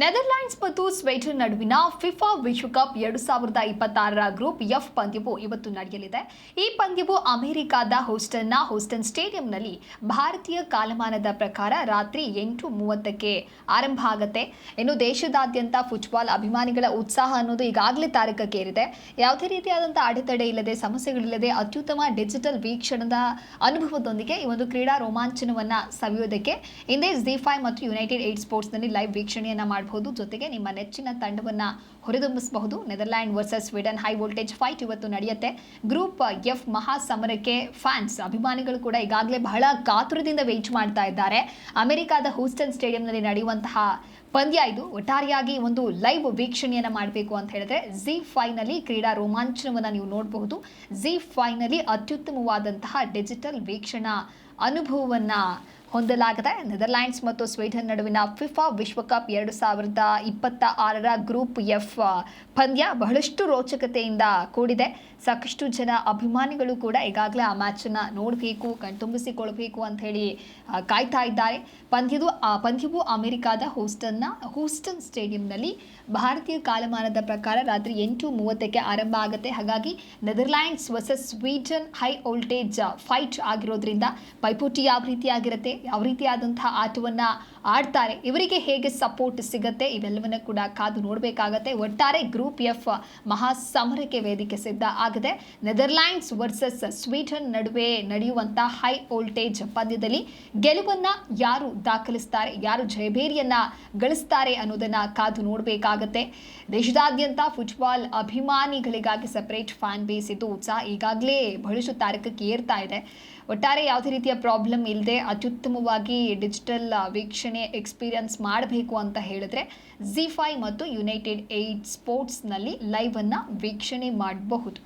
Netherlands ಮತ್ತು ಸ್ವೇಡನ್ ನಡುವಿನ FIFA ವಿಶ್ವಕಪ್ 2026ರ ಗ್ರೂಪ್ ಎಫ್ ಪಂದ್ಯವು ಇವತ್ತು ನಡೆಯಲಿದೆ. ಈ ಪಂದ್ಯವು ಅಮೆರಿಕದ ಹೂಸ್ಟನ್ ಸ್ಟೇಡಿಯಂನಲ್ಲಿ ಭಾರತೀಯ ಕಾಲಮಾನದ ಪ್ರಕಾರ ರಾತ್ರಿ 8:30ಕ್ಕೆ ಆರಂಭ ಆಗುತ್ತೆ. ಇನ್ನು ದೇಶದಾದ್ಯಂತ ಫುಟ್ಬಾಲ್ ಅಭಿಮಾನಿಗಳ ಉತ್ಸಾಹ ಅನ್ನೋದು ಈಗಾಗಲೇ ತಾರಕಕ್ಕೇರಿದೆ. ಯಾವುದೇ ರೀತಿಯಾದಂಥ ಅಡೆತಡೆ ಇಲ್ಲದೆ, ಸಮಸ್ಯೆಗಳಿಲ್ಲದೆ ಅತ್ಯುತ್ತಮ ಡಿಜಿಟಲ್ ವೀಕ್ಷಣದ ಅನುಭವದೊಂದಿಗೆ ಈ ಒಂದು ಕ್ರೀಡಾ ರೋಮಾಂಚನವನ್ನ ಸವಿಯೋದಕ್ಕೆ ಹಿಂದೆ ZEE5 ಮತ್ತು ಯುನೈಟೆಡ್ 8 ಸ್ಪೋರ್ಟ್ಸ್ನಲ್ಲಿ ಲೈವ್ ವೀಕ್ಷಣೆಯನ್ನ ಮಾಡಬಹುದು. ಜೊತೆಗೆ ನಿಮ್ಮ ನೆಚ್ಚಿನ ತಂಡವನ್ನ ಹೊರದೊಮ್ಮಿಸಬಹುದು. Netherland versus Sweden high voltage fight ಇವತ್ತು ನಡೆಯುತ್ತೆ. ಗ್ರೂಪ್ ಎಫ್ ಮಹಾಸಮರಕ್ಕೆ ಫ್ಯಾನ್ಸ್ ಅಭಿಮಾನಿಗಳು ಕೂಡ ಈಗಾಗಲೇ ಬಹಳ ಕಾತುರದಿಂದ ವೇಟ್ ಮಾಡ್ತಾ ಇದ್ದಾರೆ. ಅಮೆರಿಕದ ಹೂಸ್ಟನ್ ಸ್ಟೇಡಿಯಂನಲ್ಲಿ ನಡೆಯುವಂತಹ ಪಂದ್ಯ ಇದು. ಒಟ್ಟಾರೆಯಾಗಿ ಒಂದು ಲೈವ್ ವೀಕ್ಷಣೆಯನ್ನ ಮಾಡಬೇಕು ಅಂತ ಹೇಳಿದ್ರೆ ZEE5 ನಲ್ಲಿ ಕ್ರೀಡಾ ರೋಮಾಂಚನವನ್ನ ನೀವು ನೋಡಬಹುದು. ZEE5 ನಲ್ಲಿ ಅತ್ಯುತ್ತಮವಾದಂತಹ ಡಿಜಿಟಲ್ ವೀಕ್ಷಣಾ ಅನುಭವವನ್ನ ಹೊಂದಲಾಗಿದೆ. ನೆದರ್ಲ್ಯಾಂಡ್ಸ್ ಮತ್ತು ಸ್ವೀಡನ್ ನಡುವಿನ ಫಿಫಾ ವಿಶ್ವಕಪ್ 2026ರ ಗ್ರೂಪ್ ಎಫ್ ಪಂದ್ಯ ಬಹಳಷ್ಟು ರೋಚಕತೆಯಿಂದ ಕೂಡಿದೆ. ಸಾಕಷ್ಟು ಜನ ಅಭಿಮಾನಿಗಳು ಕೂಡ ಈಗಾಗಲೇ ಆ ಮ್ಯಾಚನ್ನ ನೋಡಬೇಕು, ಕಣ್ತುಂಬಿಸಿಕೊಳ್ಬೇಕು ಅಂತ ಹೇಳಿ ಕಾಯ್ತಾ ಇದ್ದಾರೆ. ಪಂದ್ಯವು ಅಮೆರಿಕದ ಹೂಸ್ಟನ್ ಸ್ಟೇಡಿಯಂನಲ್ಲಿ ಭಾರತೀಯ ಕಾಲಮಾನದ ಪ್ರಕಾರ ರಾತ್ರಿ 8:30ಕ್ಕೆ ಆರಂಭ ಆಗುತ್ತೆ. ಹಾಗಾಗಿ Netherlands versus Sweden high voltage fight ಆಗಿರೋದ್ರಿಂದ ಪೈಪೋಟಿ ಯಾವ ರೀತಿಯಾಗಿರುತ್ತೆ, ಯಾವ ರೀತಿಯಾದಂತಹ ಆಟವನ್ನ ಆಡ್ತಾರೆ, ಇವರಿಗೆ ಹೇಗೆ ಸಪೋರ್ಟ್ ಸಿಗುತ್ತೆ, ಇವೆಲ್ಲವನ್ನ ಕೂಡ ಕಾದು ನೋಡಬೇಕಾಗತ್ತೆ. ಒಟ್ಟಾರೆ ಗ್ರೂಪ್ ಎಫ್ ಮಹಾಸಮರಕ್ಕೆ ವೇದಿಕೆ ಸಿದ್ಧ ಆಗಿದೆ. ನೆದರ್ಲ್ಯಾಂಡ್ಸ್ ವರ್ಸಸ್ ಸ್ವೀಡನ್ ನಡುವೆ ನಡೆಯುವಂತ ಹೈ ವೋಲ್ಟೇಜ್ ಪಂದ್ಯದಲ್ಲಿ ಗೆಲುವನ್ನ ಯಾರು ದಾಖಲಿಸ್ತಾರೆ, ಯಾರು ಜಯಭೇರಿಯನ್ನ ಗಳಿಸ್ತಾರೆ ಅನ್ನೋದನ್ನ ಕಾದು ನೋಡಬೇಕಾಗತ್ತೆ. ದೇಶದಾದ್ಯಂತ ಫುಟ್ಬಾಲ್ ಅಭಿಮಾನಿಗಳಿಗಾಗಿ ಸಪರೇಟ್ ಫ್ಯಾನ್ ಬೇಸ್ ಇದ್ದು ಉತ್ಸಾಹ ಈಗಾಗಲೇ ಬಹಳಷ್ಟು ತಾರಕಕ್ಕೆ ಏರ್ತಾ ಇದೆ. ಒಟ್ಟಾರೆ ಯಾವುದೇ ರೀತಿಯ ಪ್ರಾಬ್ಲಮ್ ಇಲ್ಲದೆ ಅತ್ಯುತ್ತಮವಾಗಿ ಡಿಜಿಟಲ್ ವೀಕ್ಷಣೆ ಎಕ್ಸ್ಪೀರಿಯನ್ಸ್ ಮಾಡಬೇಕು ಅಂತ ಹೇಳಿದ್ರೆ ZEE5 ಮತ್ತು ಯುನೈಟೆಡ್ 8 ಸ್ಪೋರ್ಟ್ಸ್ನಲ್ಲಿ ಲೈವ್ ಅನ್ನ ವೀಕ್ಷಣೆ ಮಾಡಬಹುದು.